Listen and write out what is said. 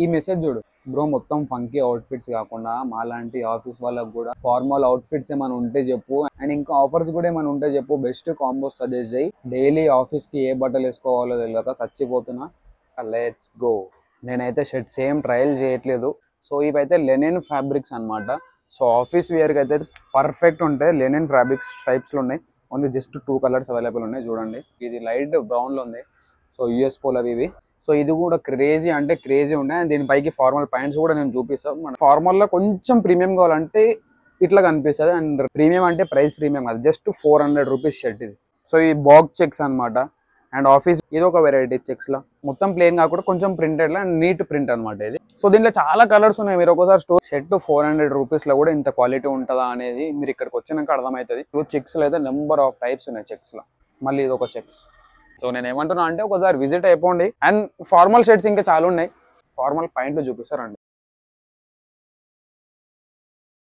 ఈ మెసేజ్ చూడు బ్రో, మొత్తం ఫంకీ అవుట్ఫిట్స్ కాకుండా మాలాంటి ఆఫీస్ వాళ్ళకి కూడా ఫార్మల్ అవుట్ఫిట్స్ ఏమైనా ఉంటే చెప్పు, అండ్ ఇంకా ఆఫర్స్ కూడా ఏమైనా ఉంటే చెప్పు. బెస్ట్ కాంబోస్ సజెస్ట్ చేయి. డైలీ ఆఫీస్ కి ఏ బట్టలు వేసుకోవాలో తెలియక చచ్చిపోతున్నా. Let's go. నేనైతే షర్ట్స్ ఏం ట్రయల్ చేయట్లేదు. సో ఇవైతే లెనిన్ ఫ్యాబ్రిక్స్ అన్నమాట. సో ఆఫీస్ వేర్కి అయితే పర్ఫెక్ట్ ఉంటాయి. లెనిన్ ఫ్యాబ్రిక్స్ స్ట్రైప్స్లో ఉన్నాయి. ఓన్లీ జస్ట్ 2 కలర్స్ అవైలబుల్ ఉన్నాయి. చూడండి, ఇది లైట్ బ్రౌన్లో ఉంది. సో యూఎస్ పోల్ అవి ఇవి. సో ఇది కూడా క్రేజీ అంటే క్రేజీ ఉన్నాయి. అండ్ దీనిపైకి ఫార్మల్ ప్యాంట్స్ కూడా నేను చూపిస్తాను. మన ఫార్మల్లో కొంచెం ప్రీమియం కావాలంటే ఇట్లా కనిపిస్తుంది. అండ్ ప్రీమియం అంటే ప్రైస్ ప్రీమియం అది జస్ట్ 400 రూపీస్ షర్ట్ ఇది. సో ఈ బాక్స్ చెక్స్ అనమాట. అండ్ ఆఫీస్ ఇది ఒక వెరైటీ చెక్స్ లా, మొత్తం ప్లేన్ కాకుండా కొంచెం ప్రింటెడ్ లా, అండ్ నీట్ ప్రింట్ అనమాట ఇది. సో దీంట్లో చాలా కలర్స్ ఉన్నాయి. మీరు ఒకసారి స్టోర్ షర్ట్ 400 రూపీస్ లో కూడా ఇంత క్వాలిటీ ఉంటుందా అనేది మీరు ఇక్కడికి వచ్చినాక అర్థమవుతుంది. చెక్స్ లో అయితే నెంబర్ ఆఫ్ టైప్స్ ఉన్నాయి చెక్స్ లో. మళ్ళీ ఇది ఒక చెక్స్. సో నేను ఏమంటున్నా అంటే ఒకసారి విజిట్ అయిపోండి. అండ్ ఫార్మల్ షర్ట్స్ ఇంకా చాలా ఉన్నాయి. ఫార్మల్ ప్యాంట్లు చూపిస్తారండి.